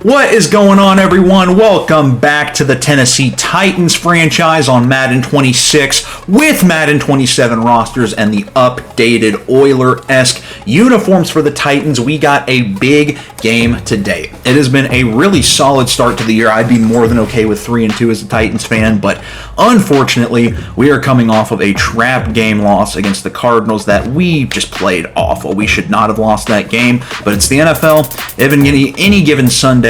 What is going on, everyone? Welcome back to the Tennessee Titans franchise on Madden 26 with Madden 27 rosters and the updated Oiler-esque uniforms for the Titans. We got a big game today. It has been a really solid start to the year. I'd be more than okay with 3-2 as a Titans fan, but unfortunately, we are coming off of a trap game loss against the Cardinals that we just played awful. We should not have lost that game, but it's the NFL. Even any given Sunday,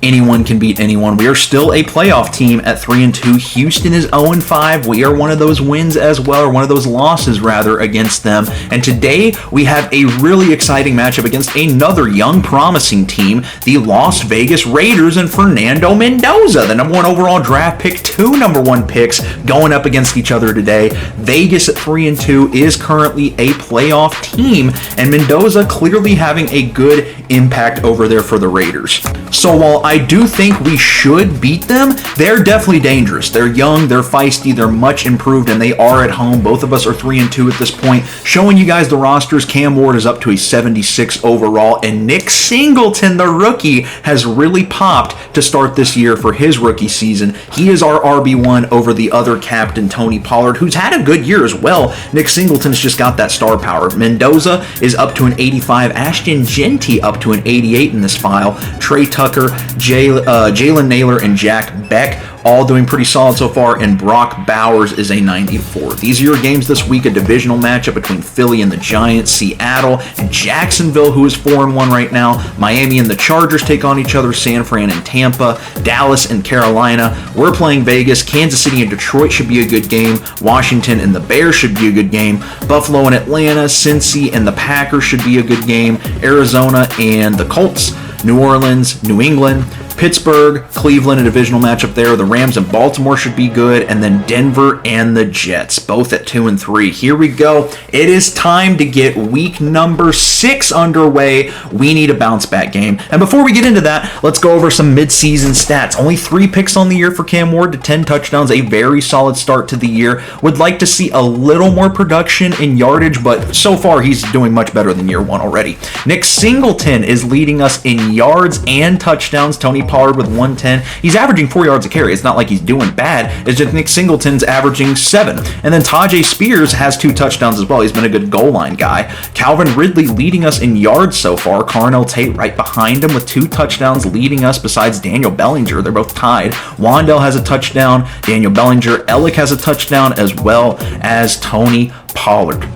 anyone can beat anyone. We are still a playoff team at 3-2. Houston is 0-5. We are one of those wins as well, or one of those losses rather, against them. And today we have a really exciting matchup against another young, promising team, the Las Vegas Raiders and Fernando Mendoza, the #1 overall draft pick, 2 #1 picks going up against each other today. Vegas at 3-2 is currently a playoff team, and Mendoza clearly having a good impact over there for the Raiders. So while I do think we should beat them, they're definitely dangerous. They're young, they're feisty, they're much improved, and they are at home. Both of us are 3-2 at this point. Showing you guys the rosters, Cam Ward is up to a 76 overall, and Nick Singleton, the rookie, has really popped to start this year for his rookie season. He is our RB1 over the other captain, Tony Pollard, who's had a good year as well. Nick Singleton's just got that star power. Mendoza is up to an 85. Ashton Jeanty up to an 88 in this file. Trey Tucker, Jalen Naylor, and Jack Beck all doing pretty solid so far, and Brock Bowers is a 94. These are your games this week, a divisional matchup between Philly and the Giants, Seattle and Jacksonville, who is 4-1 right now. Miami and the Chargers take on each other, San Fran and Tampa, Dallas and Carolina. We're playing Vegas. Kansas City and Detroit should be a good game. Washington and the Bears should be a good game. Buffalo and Atlanta, Cincy and the Packers should be a good game. Arizona and the Colts. New Orleans, New England, Pittsburgh, Cleveland, a divisional matchup there. The Rams and Baltimore should be good. And then Denver and the Jets, both at 2-3. Here we go. It is time to get week number 6 underway. We need a bounce back game. And before we get into that, let's go over some midseason stats. Only 3 picks on the year for Cam Ward to 10 touchdowns. A very solid start to the year. Would like to see a little more production in yardage, but so far he's doing much better than year 1 already. Nick Singleton is leading us in yards and touchdowns. Tony Pollard with 110. He's averaging 4 yards a carry. It's not like he's doing bad. It's just Nick Singleton's averaging 7. And then Tajay Spears has 2 touchdowns as well. He's been a good goal line guy. Calvin Ridley leading us in yards so far. Carnell Tate right behind him with 2 touchdowns leading us besides Daniel Bellinger. They're both tied. Wandell has a touchdown. Daniel Bellinger. Ellick has a touchdown, as well as Tony Pollard.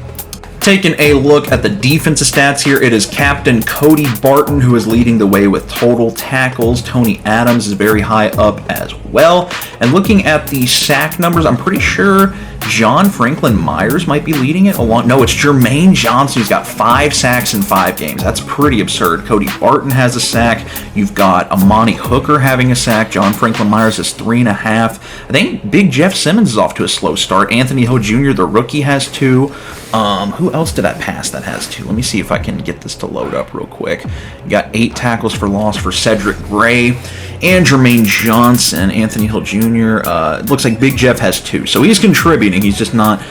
Taking a look at the defensive stats here, it is Captain Cody Barton who is leading the way with total tackles. Tony Adams is very high up as well. And looking at the sack numbers, I'm pretty sure John Franklin Myers might be leading it along. No, it's Jermaine Johnson. He's got 5 sacks in 5 games. That's pretty absurd. Cody Barton has a sack. You've got Amani Hooker having a sack. John Franklin Myers is 3.5. I think Big Jeff Simmons is off to a slow start. Anthony Hill Jr., the rookie, has 2. Who else did I pass that has 2? Let me see if I can get this to load up real quick. You got 8 tackles for loss for Cedric Gray and Jermaine Johnson. Anthony Hill Jr., it looks like Big Jeff has 2. So he's contributing. He's just not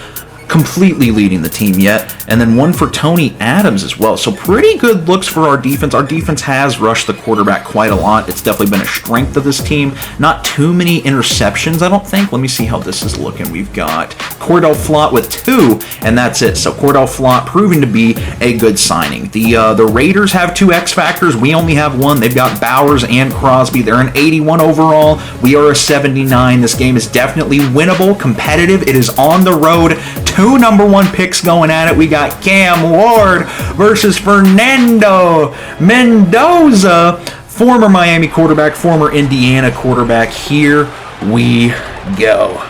completely leading the team yet. And then 1 for Tony Adams as well. So pretty good looks for our defense. Our defense has rushed the quarterback quite a lot. It's definitely been a strength of this team. Not too many interceptions, I don't think. Let me see how this is looking. We've got Cordell Flott with 2, and that's it. So Cordell Flott proving to be a good signing. The Raiders have 2 X Factors. We only have 1. They've got Bowers and Crosby. They're an 81 overall. We are a 79. This game is definitely winnable, competitive. It is on the road. 2 #1 picks going at it. We got Cam Ward versus Fernando Mendoza, former Miami quarterback, former Indiana quarterback. Here we go.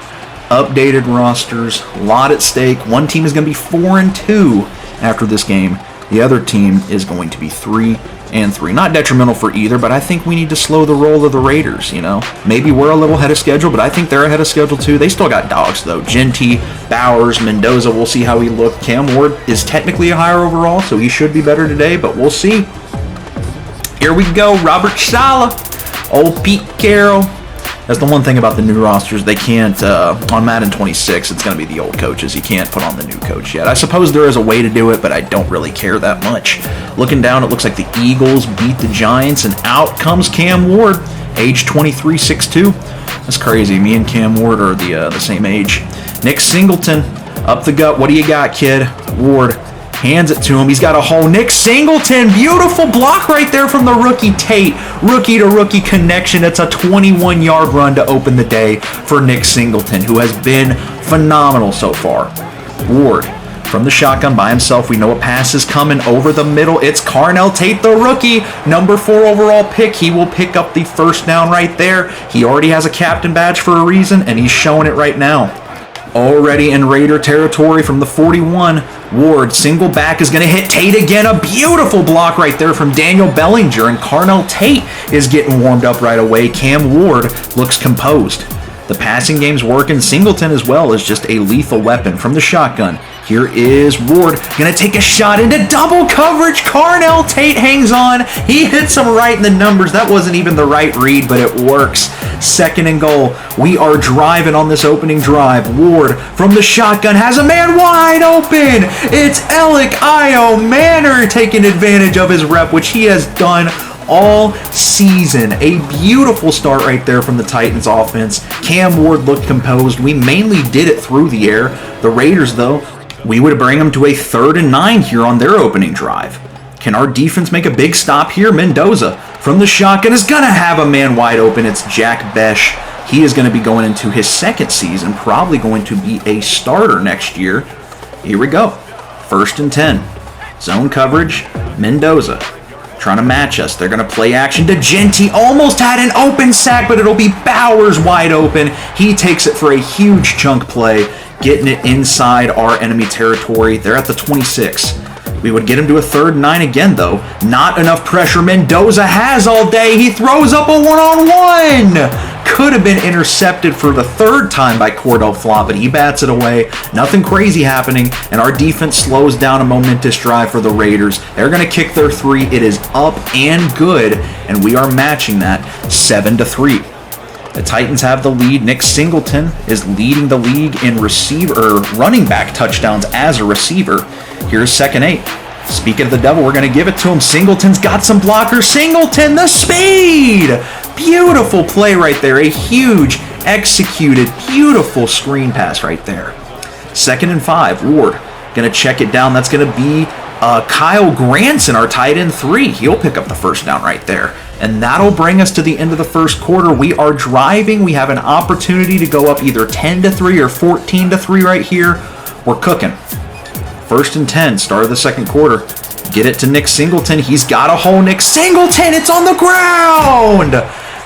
Updated rosters, a lot at stake. One team is going to be 4-2 after this game. The other team is going to be 3-3. Not detrimental for either, but I think we need to slow the roll of the Raiders, you know. Maybe we're a little ahead of schedule, but I think they're ahead of schedule too. They still got dogs, though. Jeanty, Bowers, Mendoza, we'll see how he looks. Cam Ward is technically a higher overall, so he should be better today, but we'll see. Here we go. Robert Saleh, old Pete Carroll, That's the one thing about the new rosters. They can't, on Madden 26, it's going to be the old coaches. You can't put on the new coach yet. I suppose there is a way to do it, but I don't really care that much. Looking down, it looks like the Eagles beat the Giants, and out comes Cam Ward, age 23, 6'2". That's crazy. Me and Cam Ward are the same age. Nick Singleton, up the gut. What do you got, kid? Ward hands it to him. He's got a hole. Nick Singleton, beautiful block right there from the rookie Tate. Rookie to rookie connection. It's a 21-yard run to open the day for Nick Singleton, who has been phenomenal so far. Ward from the shotgun by himself. We know a pass is coming over the middle. It's Carnell Tate, the rookie, number 4 overall pick. He will pick up the first down right there. He already has a captain badge for a reason, and he's showing it right now. Already in Raider territory from the 41, Ward, single back, is going to hit Tate again. A beautiful block right there from Daniel Bellinger, and Carnell Tate is getting warmed up right away. Cam Ward looks composed. The passing game's working. Singleton as well is just a lethal weapon from the shotgun. Here is Ward, going to take a shot into double coverage. Carnell Tate hangs on. He hits him right in the numbers. That wasn't even the right read, but it works. Second and goal. We are driving on this opening drive. Ward from the shotgun has a man wide open. It's Alec Io Manor taking advantage of his rep, which he has done all season. A beautiful start right there from the Titans offense. Cam Ward looked composed. We mainly did it through the air. The Raiders, though, we would bring them to a 3rd and 9 here on their opening drive. Can our defense make a big stop here? Mendoza from the shotgun is going to have a man wide open. It's Jack Besh. He is going to be going into his 2nd season, probably going to be a starter next year. Here we go. 1st and 10. Zone coverage. Mendoza trying to match us. They're going to play action to Genty. Almost had an open sack, but it'll be Bowers wide open. He takes it for a huge chunk play, getting it inside our enemy territory. They're at the 26. We would get him to a 3rd and 9 again, though. Not enough pressure. Mendoza has all day. He throws up a one-on-one. Could have been intercepted for the 3rd time by Cordell Flott, but he bats it away. Nothing crazy happening, and our defense slows down a momentous drive for the Raiders. They're going to kick their 3. It is up and good, and we are matching that 7-3. The Titans have the lead. Nick Singleton is leading the league in running back touchdowns as a receiver. Here's 2nd 8. Speaking of the devil, we're going to give it to him. Singleton's got some blockers. Singleton, the speed! Beautiful play right there. A huge, executed, beautiful screen pass right there. 2nd and 5. Ward going to check it down. That's going to be Kyle Granson, our tight end 3. He'll pick up the first down right there. And that'll bring us to the end of the first quarter. We are driving. We have an opportunity to go up either 10-3 or 14-3 right here. We're cooking. 1st and 10, start of the second quarter. Get it to Nick Singleton. He's got a hole. Nick Singleton, it's on the ground.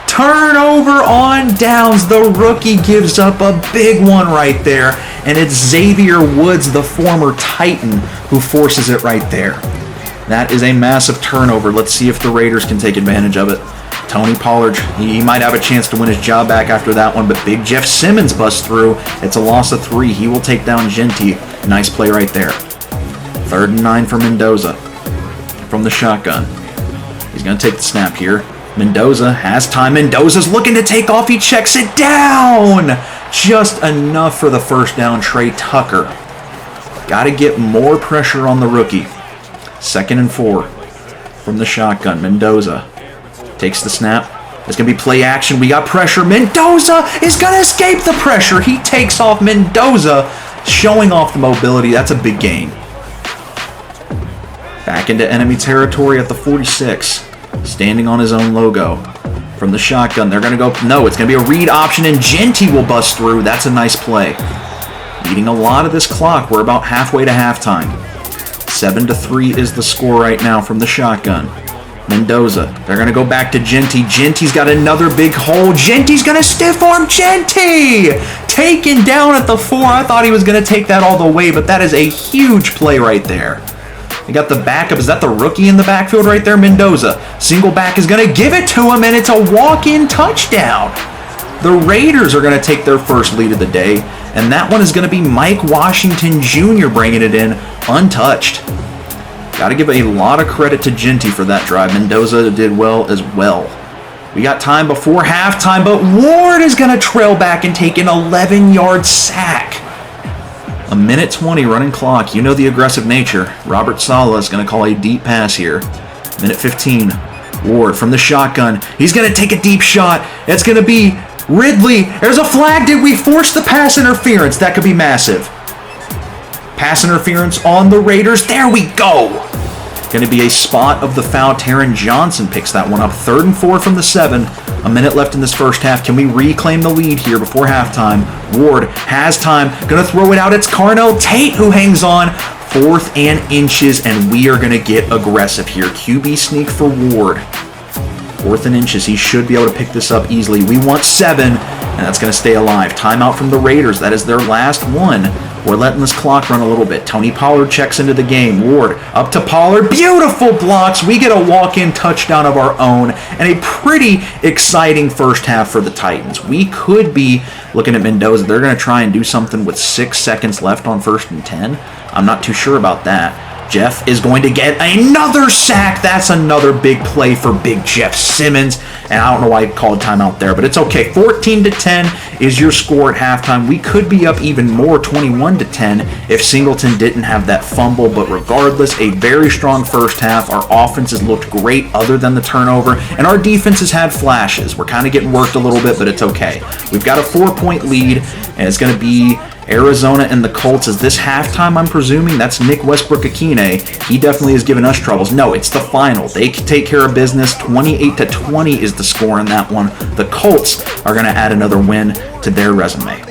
Turnover on downs. The rookie gives up a big one right there. And it's Xavier Woods, the former Titan, who forces it right there. That is a massive turnover. Let's see if the Raiders can take advantage of it. Tony Pollard, he might have a chance to win his job back after that one, but Big Jeff Simmons busts through. It's a loss of 3. He will take down Genty. Nice play right there. 3rd and 9 for Mendoza from the shotgun. He's going to take the snap here. Mendoza has time. Mendoza's looking to take off. He checks it down. Just enough for the first down. Trey Tucker. Got to get more pressure on the rookie. 2nd and 4 from the shotgun. Mendoza takes the snap. It's going to be play action. We got pressure. Mendoza is going to escape the pressure. He takes off. Mendoza showing off the mobility. That's a big gain. Back into enemy territory at the 46. Standing on his own logo. From the shotgun, they're going to go, no, it's going to be a read option, and Genty will bust through. That's a nice play. Eating a lot of this clock. We're about halfway to halftime. 7-3 is the score right now from the shotgun. Mendoza, they're going to go back to Genty. Genty's got another big hole. Genty's going to stiff arm Genty! Taken down at the 4. I thought he was going to take that all the way, but that is a huge play right there. We got the backup. Is that the rookie in the backfield right there? Mendoza. Single back is going to give it to him, and it's a walk-in touchdown. The Raiders are going to take their first lead of the day, and that one is going to be Mike Washington Jr. bringing it in untouched. Got to give a lot of credit to Genty for that drive. Mendoza did well as well. We got time before halftime, but Ward is going to trail back and take an 11-yard sack. A minute 20 running clock. You know the aggressive nature. Robert Saleh is going to call a deep pass here. Minute 15. Ward from the shotgun. He's going to take a deep shot. It's going to be Ridley. There's a flag. Did we force the pass interference? That could be massive. Pass interference on the Raiders. There we go. Going to be a spot of the foul. Taron Johnson picks that one up. 3rd and 4 from the 7. A minute left in this first half. Can we reclaim the lead here before halftime? Ward has time. Going to throw it out. It's Carnell Tate who hangs on. 4th and inches, and we are going to get aggressive here. QB sneak for Ward. 4th and inches. He should be able to pick this up easily. We want 7, and that's going to stay alive. Timeout from the Raiders. That is their last one. We're letting this clock run a little bit. Tony Pollard checks into the game. Ward up to Pollard. Beautiful blocks. We get a walk-in touchdown of our own, and a pretty exciting first half for the Titans. We could be looking at Mendoza. They're going to try and do something with 6 seconds left on 1st and 10. I'm not too sure about that. Jeff is going to get another sack. That's another big play for Big Jeff Simmons. And I don't know why he called timeout there, but it's okay. 14-10 is your score at halftime. We could be up even more, 21-10, if Singleton didn't have that fumble. But regardless, a very strong first half. Our offense has looked great other than the turnover, and our defense has had flashes. We're kind of getting worked a little bit, but it's okay. We've got a 4-point lead, and it's going to be Arizona and the Colts. Is this halftime, I'm presuming? That's Nick Westbrook-Akine. He definitely has given us troubles. No, it's the final. They can take care of business. 28-20 is the score in that one. The Colts are going to add another win to their resume.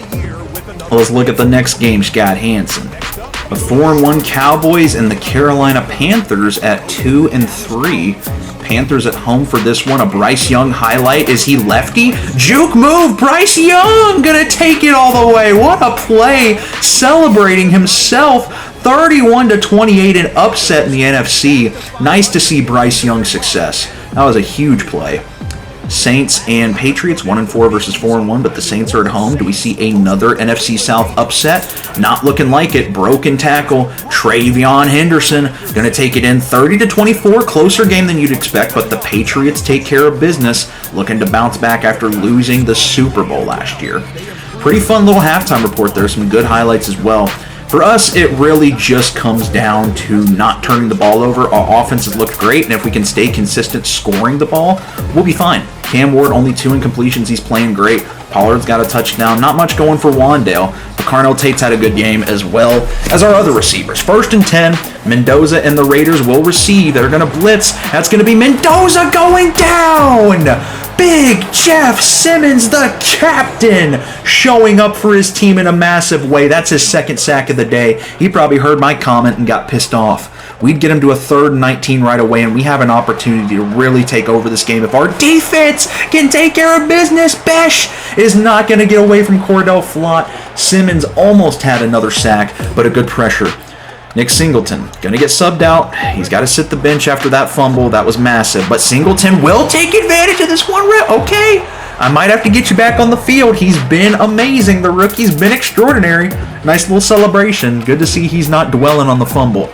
Well, let's look at the next game, Scott Hanson. The 4-1 Cowboys and the Carolina Panthers at 2-3. Panthers at home for this one. A Bryce Young highlight. Is he lefty? Juke move. Bryce Young gonna take it all the way. What a play. Celebrating himself. 31-28, an upset in the NFC. Nice to see Bryce Young's success. That was a huge play. Saints and Patriots, 1-4 versus 4-1, but the Saints are at home. Do we see another NFC South upset? Not looking like it. Broken tackle. Travion Henderson going to take it in. 30-24, closer game than you'd expect, but the Patriots take care of business, looking to bounce back after losing the Super Bowl last year. Pretty fun little halftime report there. Some good highlights as well. For us, it really just comes down to not turning the ball over. Our offense has looked great, and if we can stay consistent scoring the ball, we'll be fine. Cam Ward, only 2 incompletions. He's playing great. Pollard's got a touchdown. Not much going for Wandale, but Carnell Tate's had a good game as well as our other receivers. 1st and 10, Mendoza and the Raiders will receive. They're going to blitz. That's going to be Mendoza going down. Big Jeff Simmons, the captain, showing up for his team in a massive way. That's his 2nd sack of the day. He probably heard my comment and got pissed off. We'd get him to a 3rd and 19 right away, and we have an opportunity to really take over this game. If our defense can take care of business, Besh is not going to get away from Cordell Flott. Simmons almost had another sack, but a good pressure. Nick Singleton, going to get subbed out. He's got to sit the bench after that fumble. That was massive. But Singleton will take advantage of this one rep. Okay, I might have to get you back on the field. He's been amazing. The rookie's been extraordinary. Nice little celebration. Good to see he's not dwelling on the fumble.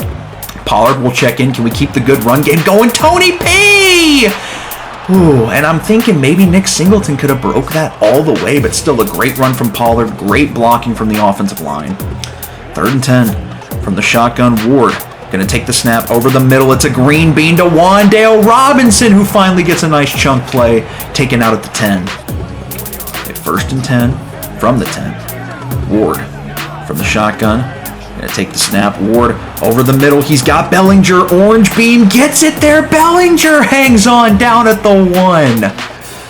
Pollard will check in. Can we keep the good run game going? Tony P! Ooh, and I'm thinking maybe Nick Singleton could have broke that all the way, but still a great run from Pollard. Great blocking from the offensive line. 3rd and 10. From the shotgun, Ward going to take the snap over the middle. It's a green bean to Wandale Robinson, who finally gets a nice chunk play, taken out at the 10. Okay, 1st and 10 from the 10. Ward from the shotgun. Going to take the snap. Ward over the middle. He's got Bellinger. Orange beam gets it there. Bellinger hangs on down at the 1. There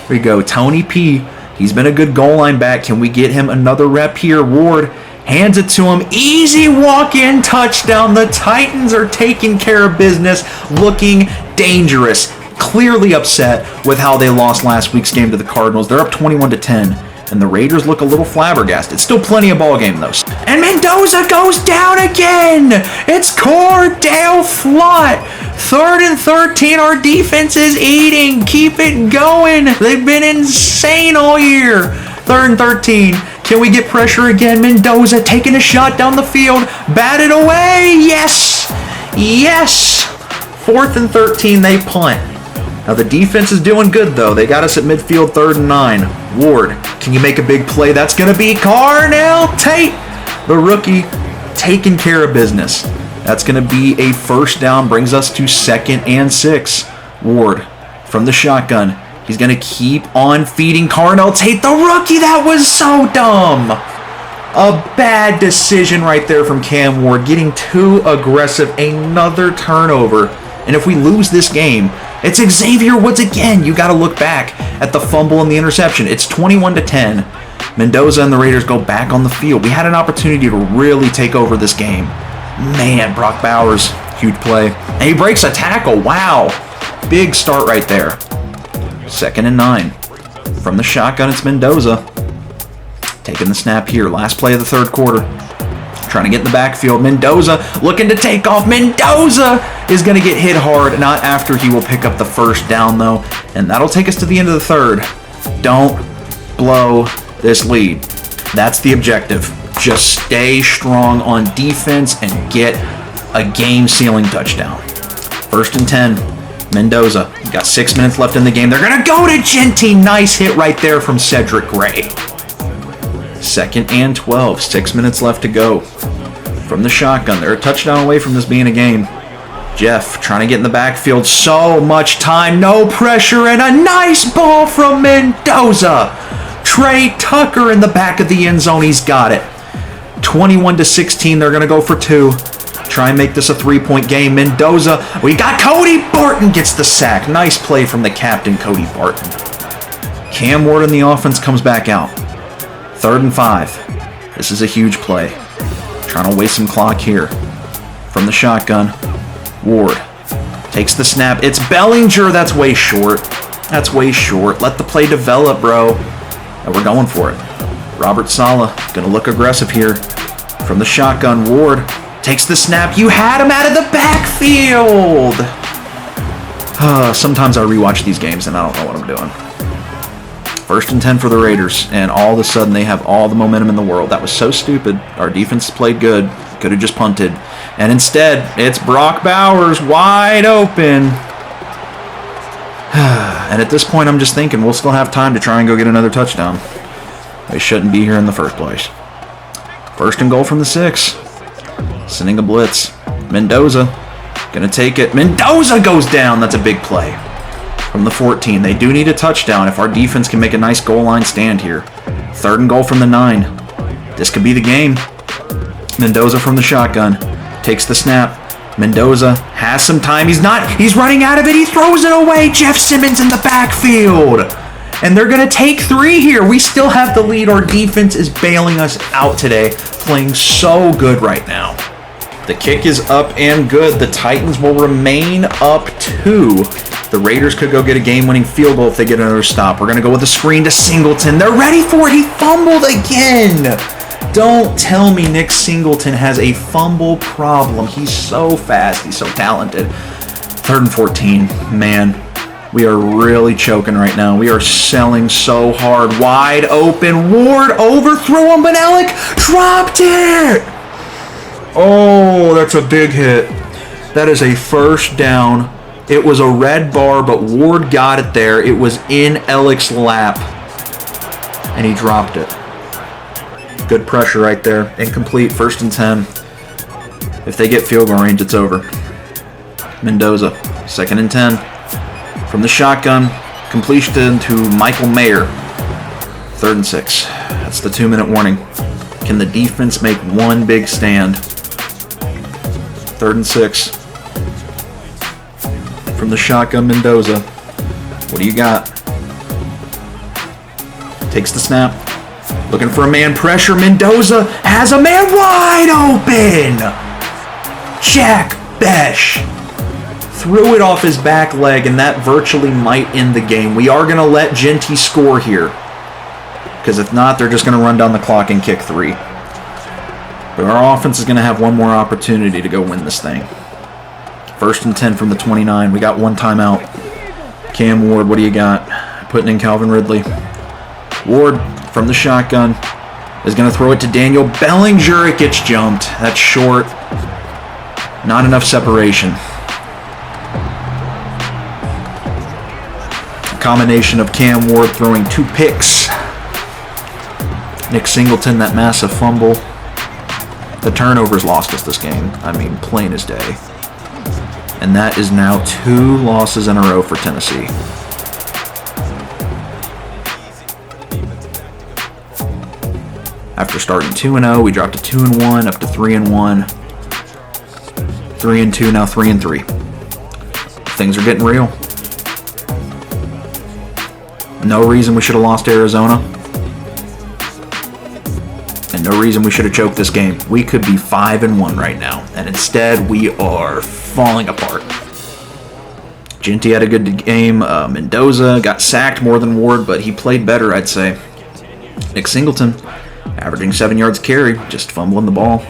we go. Tony P. He's been a good goal line back. Can we get him another rep here? Ward hands it to him. Easy walk-in touchdown. The Titans are taking care of business, looking dangerous. Clearly upset with how they lost last week's game to the Cardinals. They're up 21-10, and the Raiders look a little flabbergasted. Still plenty of ball game, though. And Mendoza goes down again. It's Cordell Flott. 3rd and 13. Our defense is eating. Keep it going. They've been insane all year. 3rd and 13. Can we get pressure again? Mendoza taking a shot down the field. Batted away. Yes. Yes. 4th and 13. They punt. Now the defense is doing good though. They got us at midfield 3rd and 9. Ward, can you make a big play? That's going to be Carnell Tate, the rookie, taking care of business. That's going to be a first down, brings us to 2nd and 6. Ward from the shotgun. He's going to keep on feeding Carnell Tate, the rookie. That was so dumb. A bad decision right there from Cam Ward, getting too aggressive. Another turnover. And if we lose this game, it's Xavier Woods again. You got to look back at the fumble and the interception. It's 21-10. Mendoza and the Raiders go back on the field. We had an opportunity to really take over this game. Man, Brock Bowers, huge play. And he breaks a tackle. Wow. Big start right there. 2nd and 9. From the shotgun, it's Mendoza. Taking the snap here. Last play of the 3rd quarter. Trying to get in the backfield. Mendoza looking to take off. Mendoza is going to get hit hard. Not after he will pick up the first down, though. And that'll take us to the end of the 3rd. Don't blow this lead. That's the objective. Just stay strong on defense and get a game-sealing touchdown. 1st and 10. Mendoza. Got 6 minutes left in the game. They're going to go to Jeanty. Nice hit right there from Cedric Gray. 2nd and 12. 6 minutes left to go. From the shotgun. They're a touchdown away from this being a game. Jeff trying to get in the backfield. So much time. No pressure. And a nice ball from Mendoza. Trey Tucker in the back of the end zone. He's got it. 21-16. They're going to go for 2. Try and make this a 3-point game. Mendoza. We got Cody Barton gets the sack. Nice play from the captain, Cody Barton. Cam Ward in the offense comes back out. 3rd and 5. This is a huge play. Trying to waste some clock here. From the shotgun. Ward takes the snap. It's Bellinger. That's way short. That's way short. Let the play develop, bro. And we're going for it. Robert Saleh going to look aggressive here. From the shotgun, Ward takes the snap. You had him out of the backfield. Sometimes I rewatch these games and I don't know what I'm doing. 1st and 10 for the Raiders, and all of a sudden they have all the momentum in the world. That was so stupid. Our defense played good. Could have just punted. And instead, it's Brock Bowers wide open. And at this point, I'm just thinking we'll still have time to try and go get another touchdown. They shouldn't be here in the first place. 1st and goal from the 6. Sending a blitz. Mendoza gonna take it. Mendoza goes down. That's a big play. From the 14. They do need a touchdown if our defense can make a nice goal line stand here. 3rd and goal from the 9. This could be the game. Mendoza from the shotgun. Takes the snap. Mendoza has some time. He's running out of it. He throws it away. Jeff Simmons in the backfield. And they're going to take 3 here. We still have the lead. Our defense is bailing us out today. Playing so good right now. The kick is up and good. The Titans will remain up 2. The Raiders could go get a game-winning field goal if they get another stop. We're going to go with a screen to Singleton. They're ready for it. He fumbled again. Don't tell me Nick Singleton has a fumble problem. He's so fast. He's so talented. 3rd and 14. Man, we are really choking right now. We are selling so hard. Wide open. Ward overthrew him, but Alec dropped it. Oh, that's a big hit. That is a first down. It was a red bar, but Ward got it there. It was in Alec's lap, and he dropped it. Good pressure right there. Incomplete, 1st and 10. If they get field goal range, it's over. Mendoza, 2nd and 10. From the shotgun, completion to Michael Mayer. 3rd and 6. That's the 2-minute warning. Can the defense make one big stand? 3rd and 6. From the shotgun, Mendoza. What do you got? Takes the snap. Looking for a man pressure. Mendoza has a man wide open. Jack Besh threw it off his back leg, and that virtually might end the game. We are going to let Jeanty score here, because if not, they're just going to run down the clock and kick 3. But our offense is going to have one more opportunity to go win this thing. 1st and 10 from the 29. We got one timeout. Cam Ward, what do you got? Putting in Calvin Ridley. Ward from the shotgun is going to throw it to Daniel Bellinger. It gets jumped. That's short. Not enough separation. Combination of Cam Ward throwing 2 picks. Nick Singleton, that massive fumble. The turnovers lost us this game. I mean, plain as day. And that is now 2 losses in a row for Tennessee. After starting 2-0, we dropped to 2-1, up to 3-1. 3-2, now 3-3. Things are getting real. No reason we should have lost to Arizona. And no reason we should have choked this game. We could be 5-1 right now. And instead, we are falling apart. Ginty had a good game. Mendoza got sacked more than Ward, but he played better, I'd say. Nick Singleton, averaging 7 yards a carry, just fumbling the ball.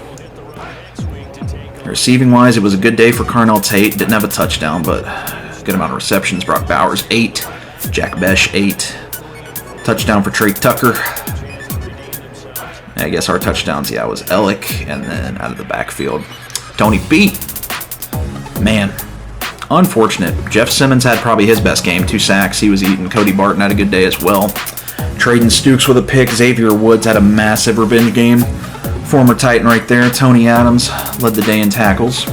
Receiving-wise, it was a good day for Carnell Tate. Didn't have a touchdown, but good amount of receptions. Brock Bowers, 8. Jack Besh, 8. Touchdown for Trey Tucker. I guess our touchdowns, yeah, was Ellick, and then out of the backfield, Tony B. Man, unfortunate. Jeff Simmons had probably his best game. 2 sacks. He was eating. Cody Barton had a good day as well. Traden Stukes with a pick. Xavier Woods had a massive revenge game. Former Titan right there. Tony Adams led the day in tackles.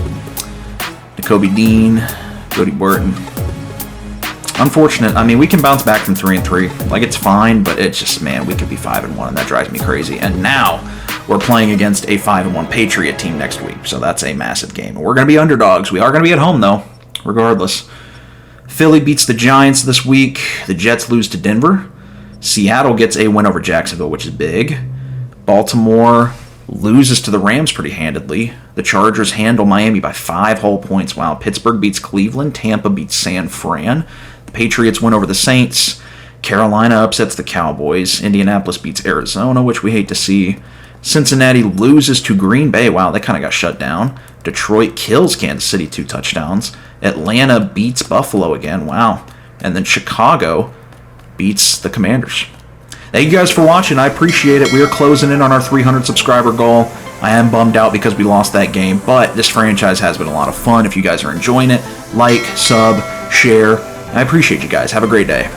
Nakobe Dean, Cody Barton. Unfortunate. I mean, we can bounce back from 3-3. Like, it's fine, but it's just, man, we could be 5-1, and that drives me crazy. And now we're playing against a 5-1 Patriot team next week, so that's a massive game. We're going to be underdogs. We are going to be at home, though, regardless. Philly beats the Giants this week. The Jets lose to Denver. Seattle gets a win over Jacksonville, which is big. Baltimore loses to the Rams pretty handedly. The Chargers handle Miami by 5 whole points. Wow. Pittsburgh beats Cleveland. Tampa beats San Fran. The Patriots win over the Saints. Carolina upsets the Cowboys. Indianapolis beats Arizona, which we hate to see. Cincinnati loses to Green Bay. Wow, they kind of got shut down. Detroit kills Kansas City 2 touchdowns. Atlanta beats Buffalo again. Wow. And then Chicago beats the Commanders. Thank you guys for watching. I appreciate it. We are closing in on our 300 subscriber goal. I am bummed out because we lost that game, but this franchise has been a lot of fun. If you guys are enjoying it, like, sub, share. I appreciate you guys. Have a great day.